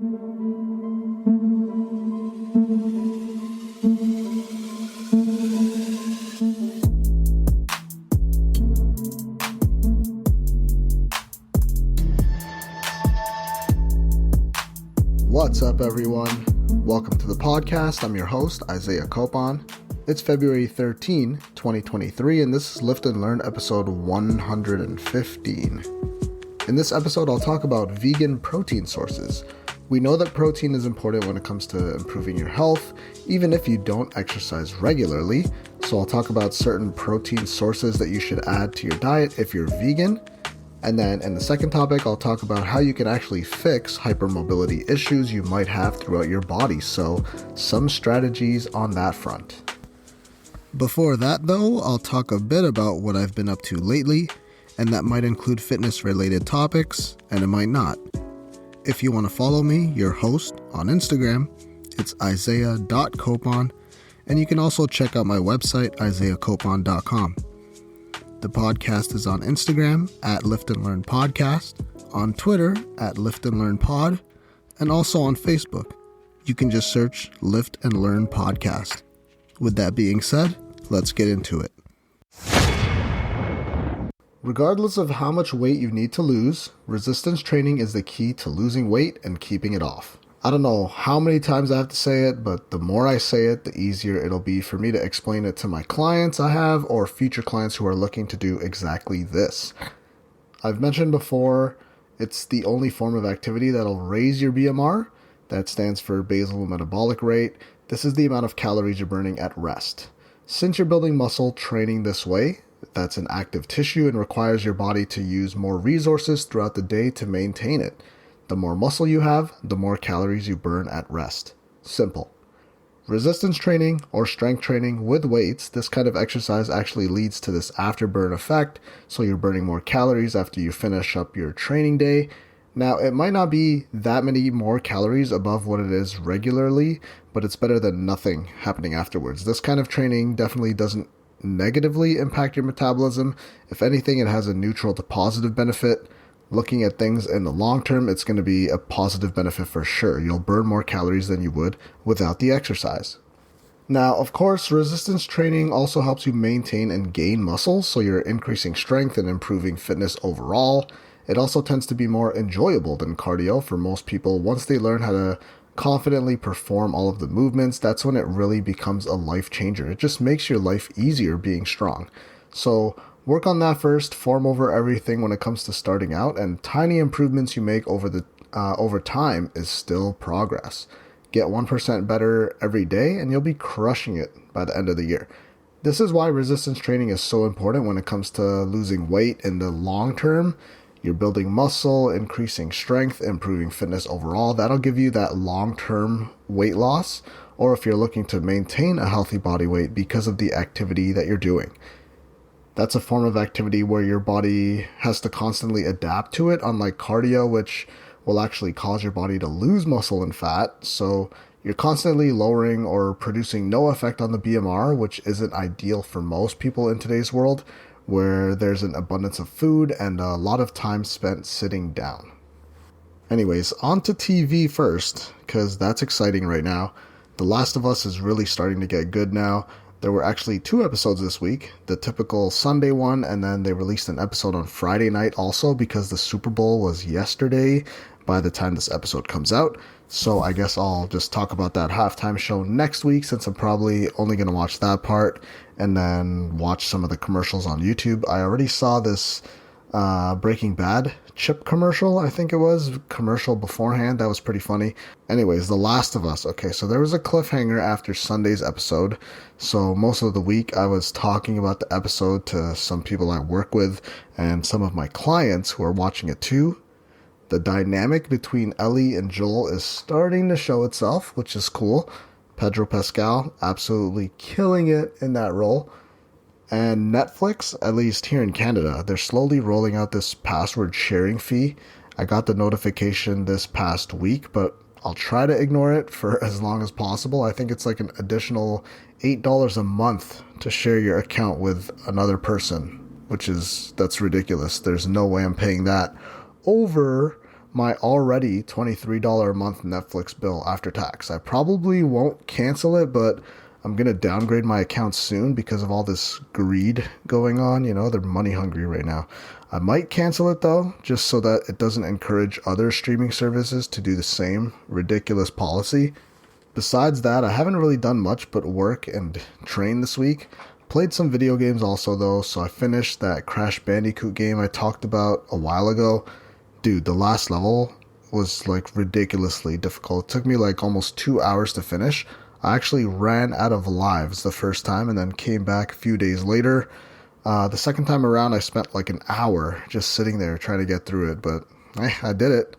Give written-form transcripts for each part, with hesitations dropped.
What's up, everyone? Welcome to the podcast. I'm your host, Isaiah Copon. It's February 13, 2023, and this is Lift and Learn episode 115. In this episode, I'll talk about vegan protein sources. We know that protein is important when it comes to improving your health, even if you don't exercise regularly. So I'll talk about certain protein sources that you should add to your diet if you're vegan. And then in the second topic, I'll talk about how you can actually fix hypermobility issues you might have throughout your body. So some strategies on that front. Before that though, I'll talk a bit about what I've been up to lately, and that might include fitness related topics, and it might not. If you want to follow me, your host, on Instagram, it's isaiah.copon, and you can also check out my website, isaiahcopon.com. The podcast is on Instagram at Lift and Learn Podcast, on Twitter at Lift and Learn Pod, and also on Facebook. You can just search Lift and Learn Podcast. With that being said, let's get into it. Regardless of how much weight you need to lose, resistance training is the key to losing weight and keeping it off. I don't know how many times I have to say it, but the more I say it, the easier it'll be for me to explain it to my clients I have or future clients who are looking to do exactly this. I've mentioned before, it's the only form of activity that'll raise your BMR. That stands for basal metabolic rate. This is the amount of calories you're burning at rest. Since you're building muscle training this way, that's an active tissue and requires your body to use more resources throughout the day to maintain it. The more muscle you have, the more calories you burn at rest. Simple. Resistance training or strength training with weights, this kind of exercise actually leads to this afterburn effect, so you're burning more calories after you finish up your training day. Now, it might not be that many more calories above what it is regularly, but it's better than nothing happening afterwards. This kind of training definitely doesn't negatively impact your metabolism. If anything, it has a neutral to positive benefit. Looking at things in the long term, it's going to be a positive benefit for sure. You'll burn more calories than you would without the exercise. Now, of course, resistance training also helps you maintain and gain muscle, so you're increasing strength and improving fitness overall. It also tends to be more enjoyable than cardio for most people. Once they learn how to confidently perform all of the movements, that's when it really becomes a life changer. It just makes your life easier being strong. So work on that first, form over everything when it comes to starting out, and tiny improvements you make over time is still progress. Get 1% better every day and you'll be crushing it by the end of the year. This is why resistance training is so important when it comes to losing weight in the long term. You're building muscle, increasing strength, improving fitness overall. That'll give you that long-term weight loss, or if you're looking to maintain a healthy body weight because of the activity that you're doing. That's a form of activity where your body has to constantly adapt to it, unlike cardio, which will actually cause your body to lose muscle and fat. So you're constantly lowering or producing no effect on the BMR, which isn't ideal for most people in today's world, where there's an abundance of food and a lot of time spent sitting down. Anyways, on to TV first, because that's exciting right now. The Last of Us is really starting to get good now. There were actually 2 episodes this week, the typical Sunday one, and then they released an episode on Friday night also because the Super Bowl was yesterday by the time this episode comes out. So I guess I'll just talk about that halftime show next week, since I'm probably only going to watch that part and then watch some of the commercials on YouTube. I already saw this Breaking Bad chip commercial, I think it was, commercial beforehand. That was pretty funny. Anyways, The Last of Us. Okay, so there was a cliffhanger after Sunday's episode. So most of the week I was talking about the episode to some people I work with and some of my clients who are watching it too. The dynamic between Ellie and Joel is starting to show itself, which is cool. Pedro Pascal absolutely killing it in that role. And Netflix, at least here in Canada, they're slowly rolling out this password sharing fee. I got the notification this past week, but I'll try to ignore it for as long as possible. I think it's like an additional $8 a month to share your account with another person, that's ridiculous. There's no way I'm paying that over my already $23 a month Netflix bill after tax. I probably won't cancel it, but I'm going to downgrade my account soon because of all this greed going on. You know, they're money hungry right now. I might cancel it though, just so that it doesn't encourage other streaming services to do the same ridiculous policy. Besides that, I haven't really done much but work and train this week. Played some video games also though, so I finished that Crash Bandicoot game I talked about a while ago. Dude, the last level was like ridiculously difficult. It took me like almost 2 hours to finish. I actually ran out of lives the first time and then came back a few days later. The second time around, I spent like an hour just sitting there trying to get through it, but I did it.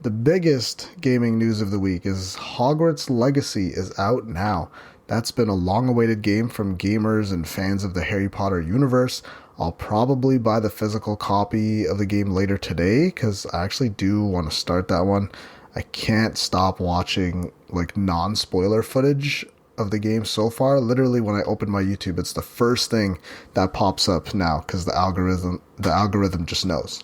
The biggest gaming news of the week is Hogwarts Legacy is out now. That's been a long-awaited game from gamers and fans of the Harry Potter universe. I'll probably buy the physical copy of the game later today because I actually do want to start that one. I can't stop watching like non-spoiler footage of the game so far. Literally when I open my YouTube, it's the first thing that pops up now because the algorithm just knows.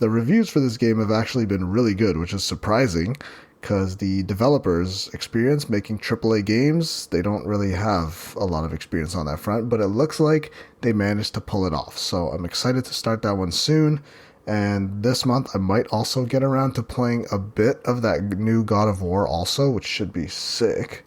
The reviews for this game have actually been really good, which is surprising because the developers' experience making AAA games, they don't really have a lot of experience on that front, but it looks like they managed to pull it off. So I'm excited to start that one soon. And this month I might also get around to playing a bit of that new God of War also, which should be sick.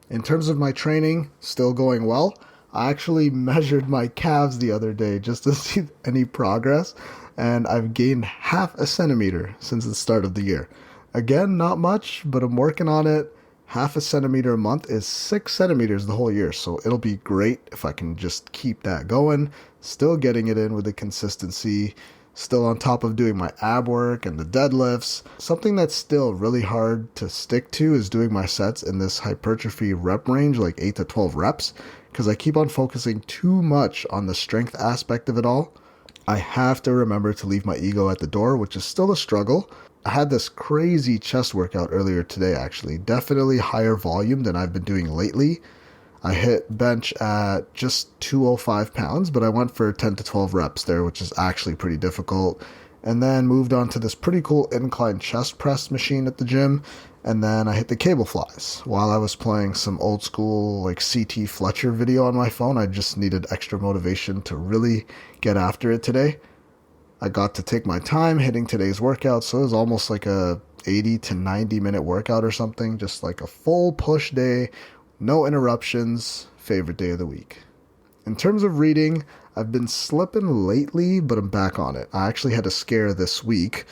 In terms of my training, still going well. I actually measured my calves the other day just to see any progress, and I've gained half a centimeter since the start of the year. Again, not much, but I'm working on it. Half a centimeter a month is 6 centimeters the whole year, so it'll be great if I can just keep that going. Still getting it in with the consistency, still on top of doing my ab work and the deadlifts. Something that's still really hard to stick to is doing my sets in this hypertrophy rep range, like 8 to 12 reps, because I keep on focusing too much on the strength aspect of it all. I have to remember to leave my ego at the door, which is still a struggle. I had this crazy chest workout earlier today, actually. Definitely higher volume than I've been doing lately. I hit bench at just 205 pounds, but I went for 10 to 12 reps there, which is actually pretty difficult. And then moved on to this pretty cool incline chest press machine at the gym. And then I hit the cable flies. While I was playing some old school like CT Fletcher video on my phone, I just needed extra motivation to really get after it today. I got to take my time hitting today's workout, so it was almost like a 80 to 90 minute workout or something, just like a full push day, no interruptions, favorite day of the week. In terms of reading, I've been slipping lately, but I'm back on it. I actually had a scare this week.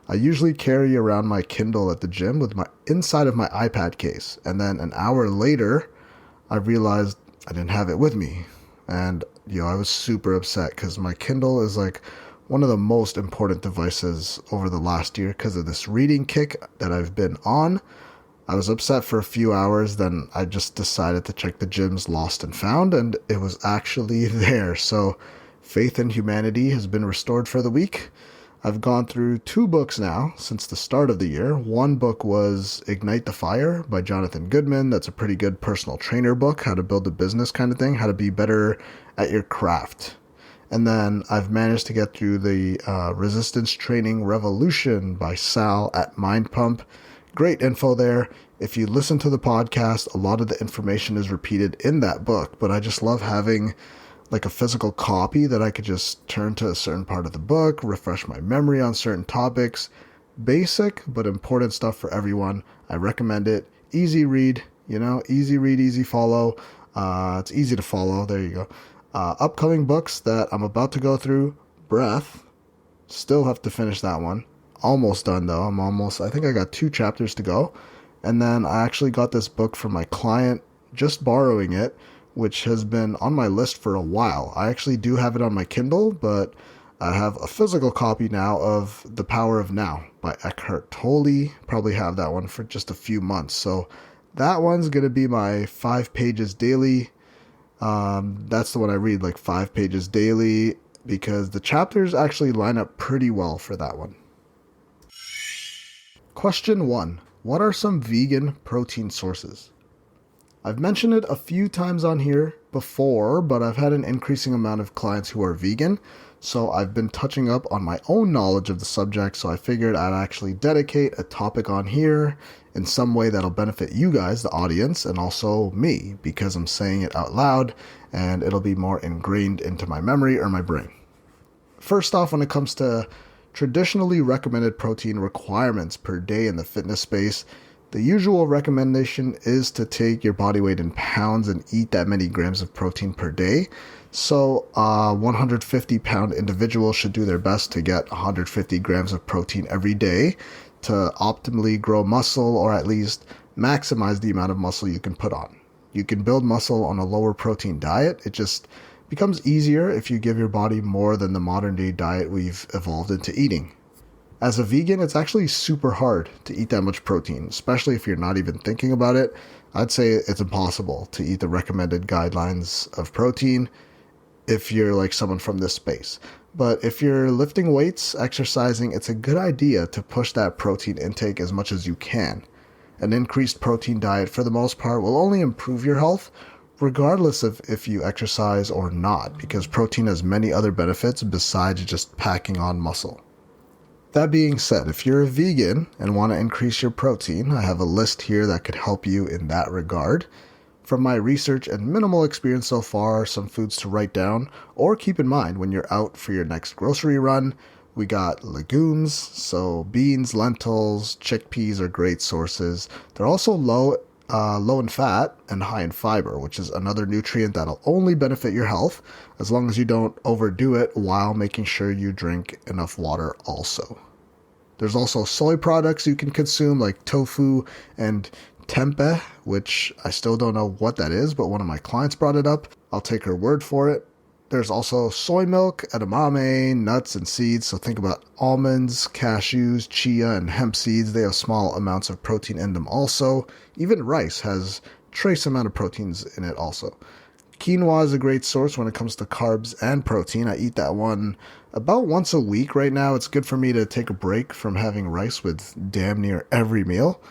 I usually carry around my Kindle at the gym with my inside of my iPad case, and then an hour later, I realized I didn't have it with me, and I was super upset because my Kindle is like one of the most important devices over the last year because of this reading kick that I've been on. I was upset for a few hours, then I just decided to check the gym's lost and found, and it was actually there. So faith in humanity has been restored for the week. I've gone through 2 books now since the start of the year. One book was Ignite the Fire by Jonathan Goodman. That's a pretty good personal trainer book, how to build a business kind of thing, how to be better at your craft. And then I've managed to get through the Resistance Training Revolution by Sal at Mind Pump. Great info there. If you listen to the podcast, a lot of the information is repeated in that book, but I just love having like a physical copy that I could just turn to a certain part of the book, refresh my memory on certain topics. Basic but important stuff for everyone. I recommend it. Easy read, easy read, easy follow. It's easy to follow. There you go. Upcoming books that I'm about to go through. Breath. Still have to finish that one. Almost done though. I think I got 2 chapters to go. And then I actually got this book from my client, just borrowing it, which has been on my list for a while. I actually do have it on my Kindle, but I have a physical copy now of The Power of Now by Eckhart Tolle. Probably have that one for just a few months. So that one's going to be my 5 pages daily. That's the one I read, like 5 pages daily, because the chapters actually line up pretty well for that one. Question 1. What are some vegan protein sources? I've mentioned it a few times on here, before, but I've had an increasing amount of clients who are vegan, so I've been touching up on my own knowledge of the subject, so I figured I'd actually dedicate a topic on here in some way that'll benefit you guys, the audience, and also me, because I'm saying it out loud, and it'll be more ingrained into my memory or my brain. First off, when it comes to traditionally recommended protein requirements per day in the fitness space, the usual recommendation is to take your body weight in pounds and eat that many grams of protein per day. So a 150-pound individual should do their best to get 150 grams of protein every day to optimally grow muscle, or at least maximize the amount of muscle you can put on. You can build muscle on a lower protein diet. It just becomes easier if you give your body more than the modern day diet we've evolved into eating. As a vegan, it's actually super hard to eat that much protein, especially if you're not even thinking about it. I'd say it's impossible to eat the recommended guidelines of protein if you're like someone from this space. But if you're lifting weights, exercising, it's a good idea to push that protein intake as much as you can. An increased protein diet, for the most part, will only improve your health, regardless of if you exercise or not, because protein has many other benefits besides just packing on muscle. That being said, if you're a vegan and want to increase your protein, I have a list here that could help you in that regard. From my research and minimal experience so far, some foods to write down or keep in mind when you're out for your next grocery run. We got legumes, so beans, lentils, chickpeas are great sources. They're also low in fat and high in fiber, which is another nutrient that'll only benefit your health as long as you don't overdo it while making sure you drink enough water also. There's also soy products you can consume like tofu and tempeh, which I still don't know what that is, but one of my clients brought it up. I'll take her word for it. There's also soy milk, edamame, nuts, and seeds. So think about almonds, cashews, chia, and hemp seeds. They have small amounts of protein in them also. Even rice has trace amount of proteins in it also. Quinoa is a great source when it comes to carbs and protein. I eat that one about once a week right now. It's good for me to take a break from having rice with damn near every meal.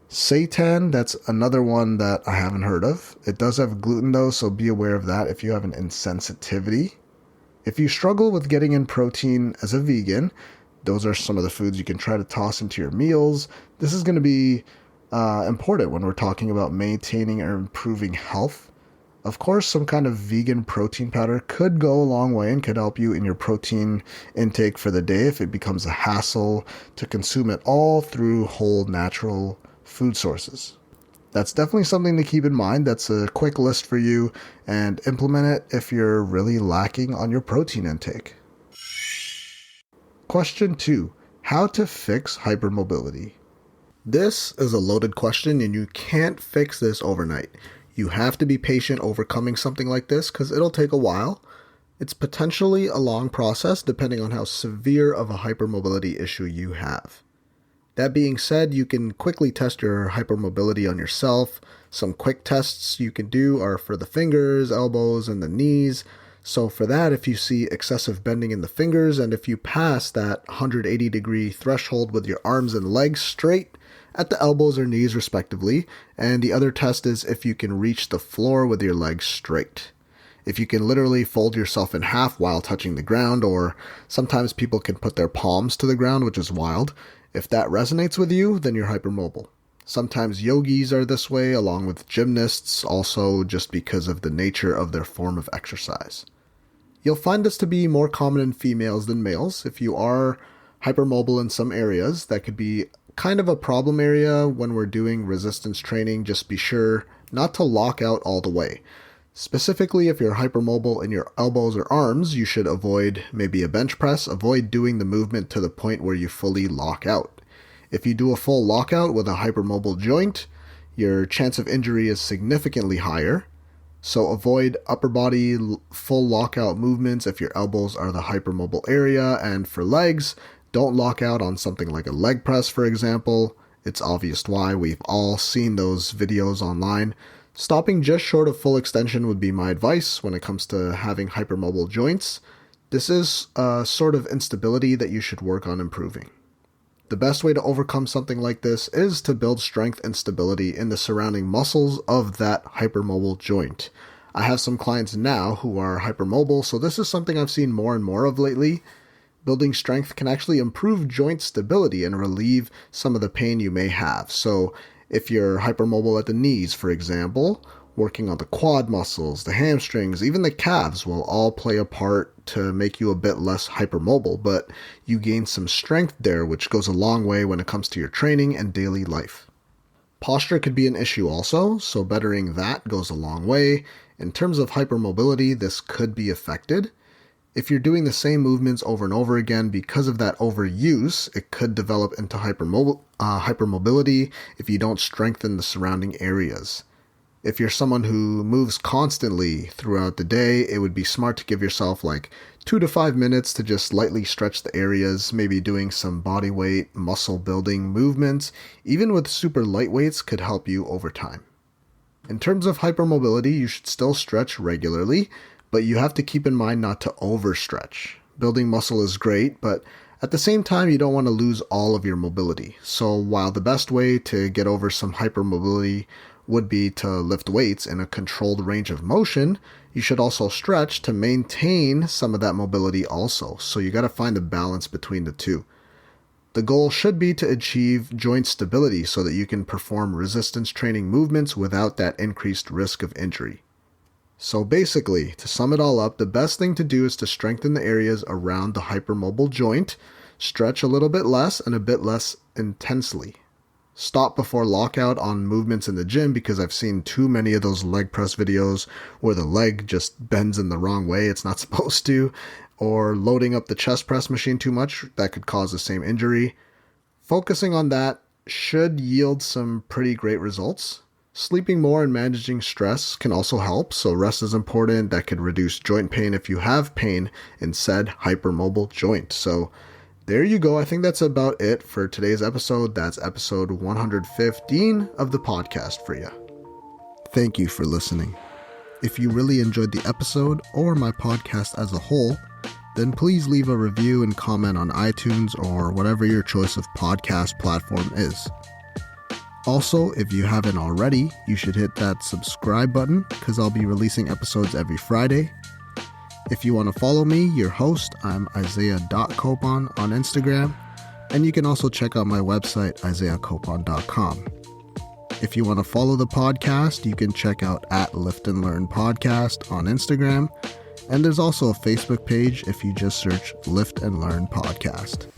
Seitan, that's another one that I haven't heard of. It does have gluten though, so be aware of that if you have an insensitivity. If you struggle with getting in protein as a vegan, those are some of the foods you can try to toss into your meals. This is going to be important when we're talking about maintaining or improving health. Of course, some kind of vegan protein powder could go a long way and could help you in your protein intake for the day if it becomes a hassle to consume it all through whole natural food sources. That's definitely something to keep in mind. That's a quick list for you, and implement it if you're really lacking on your protein intake. Question 2. How to fix hypermobility? This is a loaded question, and you can't fix this overnight. You have to be patient overcoming something like this because it'll take a while. It's potentially a long process depending on how severe of a hypermobility issue you have. That being said, you can quickly test your hypermobility on yourself. Some quick tests you can do are for the fingers, elbows, and the knees. So for that, if you see excessive bending in the fingers and if you pass that 180-degree threshold with your arms and legs straight at the elbows or knees respectively, and the other test is if you can reach the floor with your legs straight. If you can literally fold yourself in half while touching the ground, or sometimes people can put their palms to the ground, which is wild. If that resonates with you, then you're hypermobile. Sometimes yogis are this way, along with gymnasts, also just because of the nature of their form of exercise. You'll find this to be more common in females than males. If you are hypermobile in some areas, that could be kind of a problem area when we're doing resistance training. Just be sure not to lock out all the way. Specifically, if you're hypermobile in your elbows or arms, you should avoid maybe a bench press. Avoid doing the movement to the point where you fully lock out. If you do a full lockout with a hypermobile joint, your chance of injury is significantly higher. So avoid upper body full lockout movements if your elbows are the hypermobile area. And for legs, don't lock out on something like a leg press, for example. It's obvious why. We've all seen those videos online. Stopping just short of full extension would be my advice when it comes to having hypermobile joints. This is a sort of instability that you should work on improving. The best way to overcome something like this is to build strength and stability in the surrounding muscles of that hypermobile joint. I have some clients now who are hypermobile, so this is something I've seen more and more of lately. Building strength can actually improve joint stability and relieve some of the pain you may have. So if you're hypermobile at the knees, for example, working on the quad muscles, the hamstrings, even the calves will all play a part to make you a bit less hypermobile, but you gain some strength there, which goes a long way when it comes to your training and daily life. Posture could be an issue also, so bettering that goes a long way. In terms of hypermobility, this could be affected. If you're doing the same movements over and over again, because of that overuse, it could develop into hypermobility if you don't strengthen the surrounding areas. If you're someone who moves constantly throughout the day, it would be smart to give yourself like 2 to 5 minutes to just lightly stretch the areas, maybe doing some body weight, muscle building movements, even with super light weights could help you over time. In terms of hypermobility, you should still stretch regularly, but you have to keep in mind not to overstretch. Building muscle is great, but at the same time, you don't want to lose all of your mobility. So while the best way to get over some hypermobility would be to lift weights in a controlled range of motion, you should also stretch to maintain some of that mobility also. So you got to find a balance between the two. The goal should be to achieve joint stability so that you can perform resistance training movements without that increased risk of injury. So basically, to sum it all up, the best thing to do is to strengthen the areas around the hypermobile joint, stretch a little bit less and a bit less intensely. Stop before lockout on movements in the gym because I've seen too many of those leg press videos where the leg just bends in the wrong way it's not supposed to, or loading up the chest press machine too much that could cause the same injury. Focusing on that should yield some pretty great results. Sleeping more and managing stress can also help, so rest is important. That could reduce joint pain if you have pain in said hypermobile joint. So there you go. I think that's about it for today's episode. That's episode 115 of the podcast for you. Thank you for listening. If you really enjoyed the episode or my podcast as a whole, then please leave a review and comment on iTunes or whatever your choice of podcast platform is. Also, if you haven't already, you should hit that subscribe button because I'll be releasing episodes every Friday. If you want to follow me, your host, I'm Isaiah.Copon on Instagram, and you can also check out my website, isaiahcopon.com. If you want to follow the podcast, you can check out @LiftAndLearnPodcast on Instagram, and there's also a Facebook page if you just search Lift and Learn Podcast.